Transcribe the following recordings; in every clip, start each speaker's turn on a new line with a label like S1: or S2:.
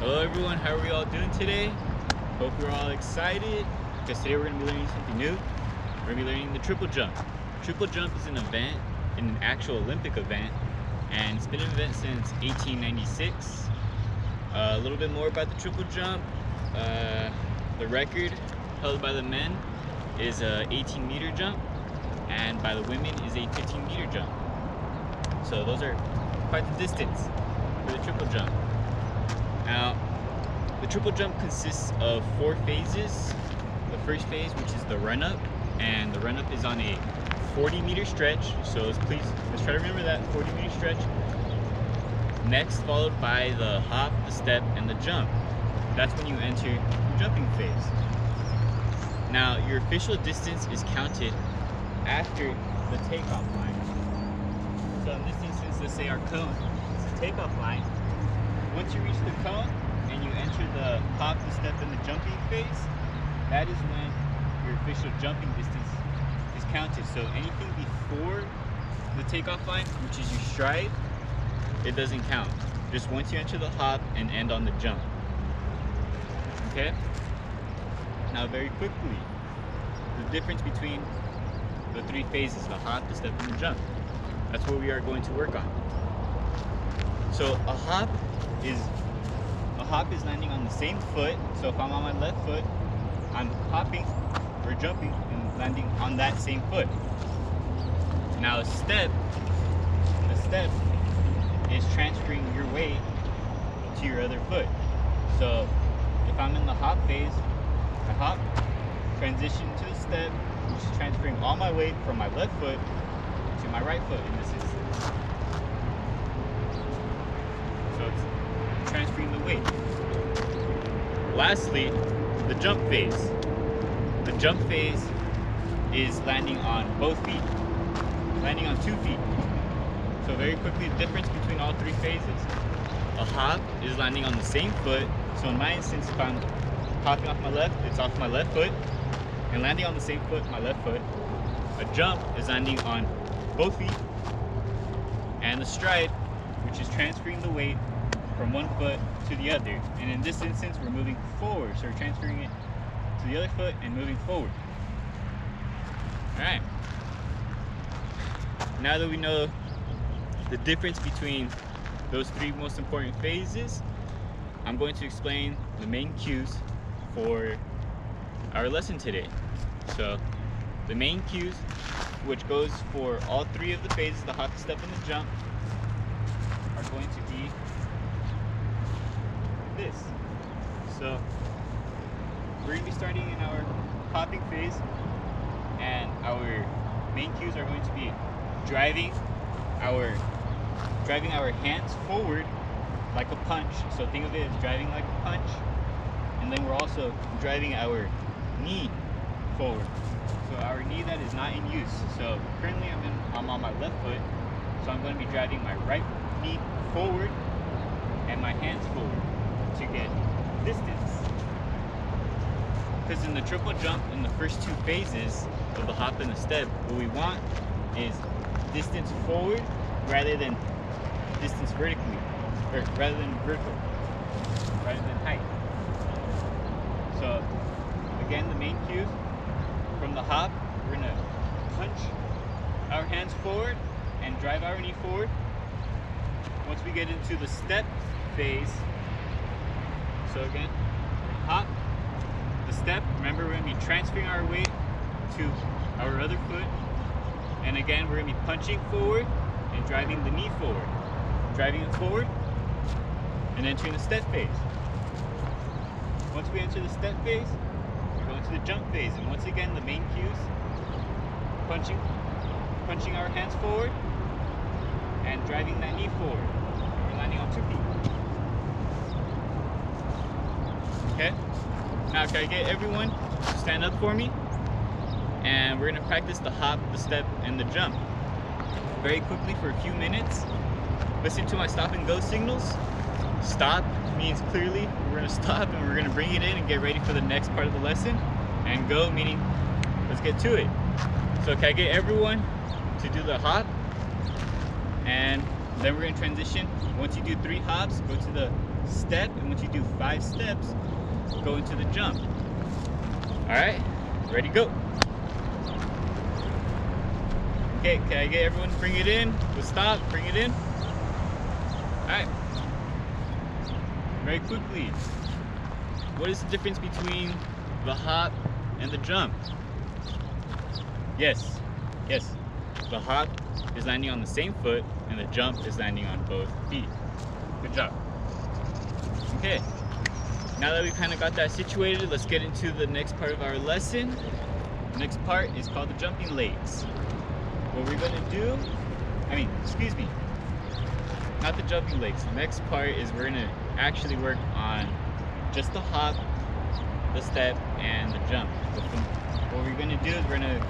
S1: Hello everyone, how are we all doing today? Hope you're all excited because today we're going to be learning something new. We're going to be learning the triple jump. Triple jump is an event, an actual Olympic event, and it's been an event since 1896. A little bit more about the triple jump. The record held by the men is a 18-meter jump, and by the women is a 15-meter jump. So those are quite the distance for the triple jump. Now, the triple jump consists of 4 phases. The first phase, which is the run-up, and the run-up is on a 40-meter stretch. So let's try to remember that 40-meter stretch. Next, followed by the hop, the step, and the jump. That's when you enter the jumping phase. Now, your official distance is counted after the takeoff line. So in this instance, let's say our cone is the takeoff line. Once you reach the cone and you enter the hop, the step, and the jumping phase, that is when your official jumping distance is counted. So anything before the takeoff line, which is your stride, it doesn't count. Just once you enter the hop and end on the jump. Okay? Now very quickly, the difference between the 3 phases, the hop, the step, and the jump. That's what we are going to work on. So a hop is landing on the same foot. So if I'm on my left foot, I'm hopping or jumping and landing on that same foot. Now a step is transferring your weight to your other foot. So if I'm in the hop phase, I hop, transition to the step, which is transferring all my weight from my left foot to my right foot in this instance. So it's transferring the weight. Lastly, the jump phase. The jump phase is landing on both feet, landing on 2 feet. So very quickly, the difference between all 3 phases. A hop is landing on the same foot. So in my instance, if I'm hopping off my left, it's off my left foot, and landing on the same foot, my left foot. A jump is landing on both feet, and the stride, which is transferring the weight from one foot to the other. And in this instance, we're moving forward, so we're transferring it to the other foot and moving forward. All right. Now that we know the difference between those 3 most important phases, I'm going to explain the main cues for our lesson today. So the main cues, which goes for all 3 of the phases, the hop, the step, and the jump, are going to be this. So we're going to be starting in our hopping phase, and our main cues are going to be driving our hands forward like a punch. So think of it as driving like a punch, and then we're also driving our knee forward. So our knee that is not in use. So currently I'm on my left foot, so I'm going to be driving my right knee forward and my hands forward to get distance. Because in the triple jump, in the first 2 phases of the hop and the step, what we want is distance forward rather than distance vertically, or rather than vertical, rather than height. So again, the main cues from the hop, we're gonna punch our hands forward and drive our knee forward. Once we get into the step phase, so again, hop, the step, remember we're gonna be transferring our weight to our other foot, and again we're gonna be punching forward and driving the knee forward, driving it forward, and entering the step phase. Once we enter the step phase, we're going to the jump phase, and once again the main cues, punching our hands forward and driving that knee forward. And we're landing on 2 feet. Okay? Now can I get everyone to stand up for me? And we're gonna practice the hop, the step, and the jump very quickly for a few minutes. Listen to my stop and go signals. Stop means clearly we're gonna stop and we're gonna bring it in and get ready for the next part of the lesson. And go meaning let's get to it. So can I get everyone to do the hop and Then we're gonna transition. Once you do 3 hops, go to the step, and once you do 5 steps, go into the jump. All right, ready, go. Okay, can I get everyone to bring it in? We'll stop, bring it in. All right, very quickly. What is the difference between the hop and the jump? Yes, the hop is landing on the same foot and the jump is landing on both feet. Good job. Okay, now that we kind of got that situated, let's get into the next part of our lesson. The next part is called the jumping legs. What we're gonna do, not the jumping legs. The next part is we're gonna actually work on just the hop, the step, and the jump. What we're gonna do is we're gonna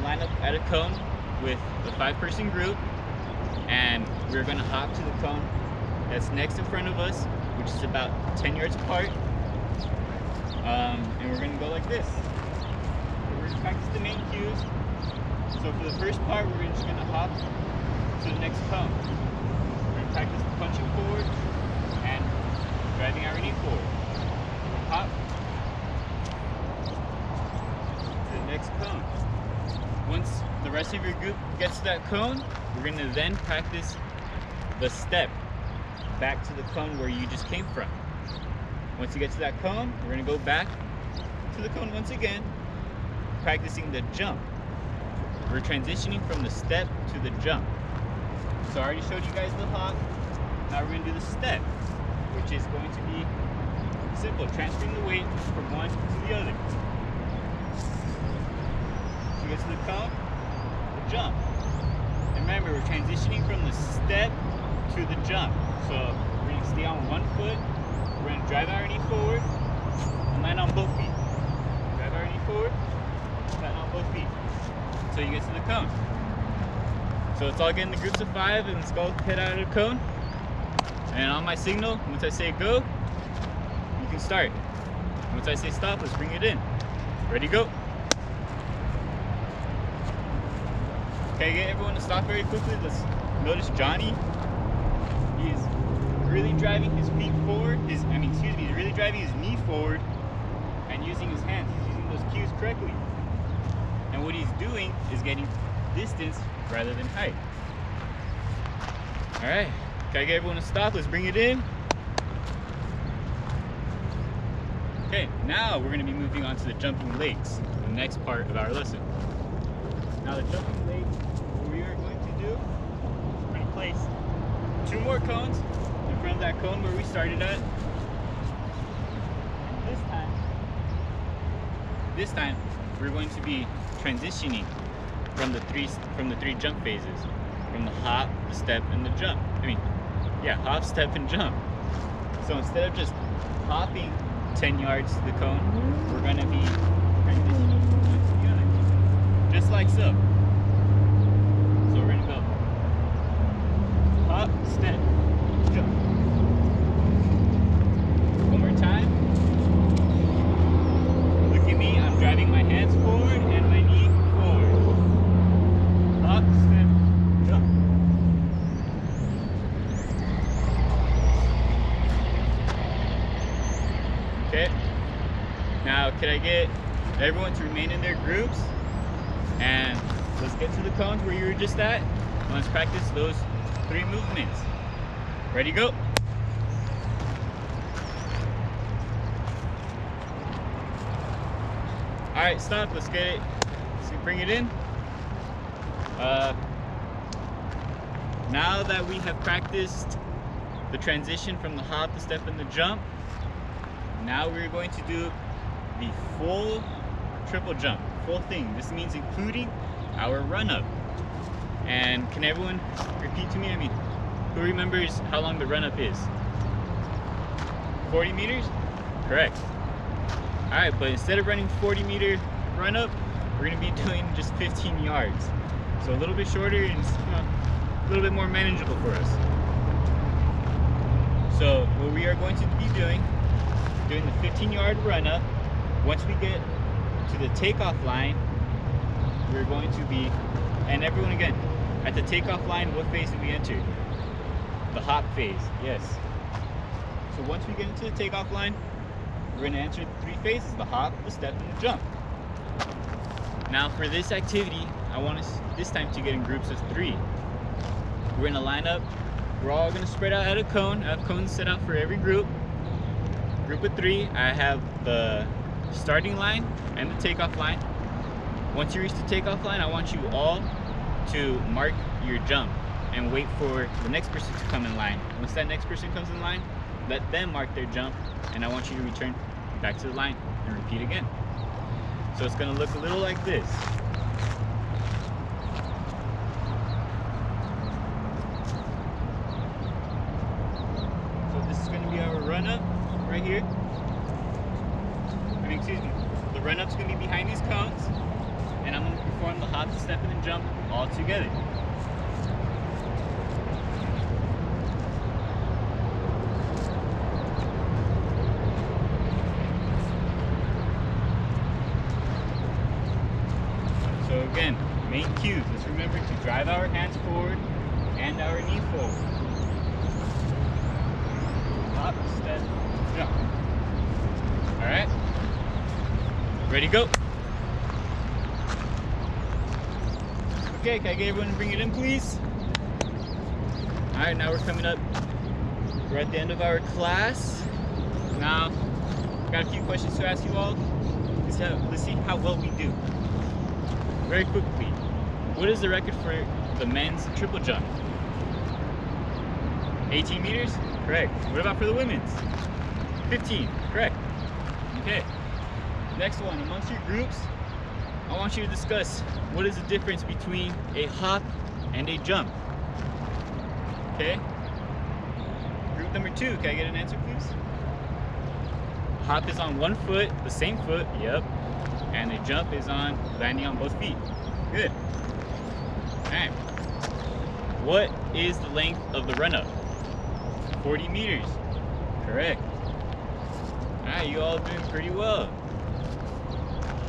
S1: line up at a cone with the 5-person group, and we're gonna hop to the cone that's next in front of us, which is about 10 yards apart. And we're gonna go like this. So we're gonna practice the main cues. So for the first part, we're just gonna hop to the next cone. We're gonna practice punching forward and driving our knee forward. Hop to the next cone. Once the rest of your group gets to that cone, we're gonna then practice the step back to the cone where you just came from. Once you get to that cone, we're gonna go back to the cone once again, practicing the jump. We're transitioning from the step to the jump. So I already showed you guys the hop. Now we're gonna do the step, which is going to be simple, transferring the weight from one to the other. So we get to the cone, the jump. And remember, we're transitioning from the step to the jump. So we're gonna stay on one foot, we're gonna drive our knee forward, and land on both feet. Drive our knee forward, land on both feet. So you get to the cone. So let's all get in the groups of 5 and let's go head out of the cone. And on my signal, once I say go, you can start. Once I say stop, let's bring it in. Ready, go. Okay, get everyone to stop very quickly. Let's notice Johnny. He's really driving his feet forward. He's really driving his knee forward and using his hands. He's using those cues correctly. And what he's doing is getting distance rather than height. All right, can I get everyone to stop? Let's bring it in. Okay, now we're gonna be moving on to the jumping legs, the next part of our lesson. Now the jumping legs, what we are going to do, we're gonna place 2 more cones in front of that cone where we started at. And this time, we're going to be transitioning from the three jump phases, from the hop, the step, and the jump. Hop, step, and jump. So instead of just hopping 10 yards to the cone, we're going to be transitioning one to the other, just like so. So we're going to go hop, step, jump. One more time. Look at me, I'm driving my hands forward and my knee forward. Hop, step, jump. Okay. Now, can I get everyone to remain in their groups? And let's get to the cones where you were just at. And let's practice those 3 movements. Ready, go. All right, stop. Let's get it. Let's bring it in. Now that we have practiced the transition from the hop, the step, and the jump, now we're going to do the full triple jump, full thing. This means including our run up. And can everyone repeat to me? Who remembers how long the run up is? 40 meters? Correct. All right, but instead of running 40-meter run up, we're gonna be doing just 15 yards. So a little bit shorter and a little bit more manageable for us. So what we are going to be doing the 15-yard run up. Once we get to the takeoff line, we're going to be, and everyone again, At the takeoff line, what phase did we enter? The hop phase, yes. So once we get into the takeoff line, we're gonna enter the 3 phases: the hop, the step, and the jump. Now for this activity, I want us this time to get in groups of 3. We're gonna line up, we're all gonna spread out at a cone. I have cones set out for every group. Group of 3, I have the starting line and the takeoff line. Once you reach the takeoff line, I want you all to mark your jump and wait for the next person to come in line. Once that next person comes in line, let them mark their jump, and I want you to return back to the line and repeat again. So it's gonna look a little like this. So this is gonna be our run up right here. Excuse me. The run up's gonna be behind these cones, and I'm gonna perform the hop, the step, and the jump all together. So again, main cues. Let's remember to drive our hands forward and our knee forward. Hop, step, jump. All right. Ready, go. Okay, can I get everyone to bring it in, please? All right, now we're coming up. We're at the end of our class. Now, got a few questions to ask you all. Let's see how well we do. Very quickly, what is the record for the men's triple jump? 18 meters? Correct. What about for the women's? 15. Correct. Okay. Next one, amongst your groups, I want you to discuss what is the difference between a hop and a jump. Okay? Group number 2, can I get an answer, please? Hop is on one foot, the same foot, yep. And a jump is on landing on both feet. Good. Alright. What is the length of the run up? 40 meters. Correct. Alright, you all doing pretty well.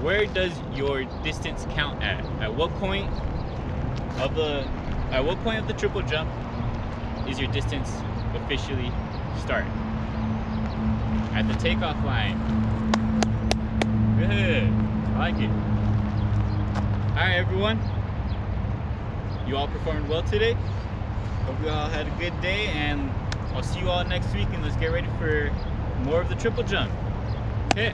S1: Where does your distance count at? At what point of the triple jump is your distance officially start? At the takeoff line. Good. I like it. Alright everyone. You all performed well today. Hope you all had a good day, and I'll see you all next week, and let's get ready for more of the triple jump. Okay.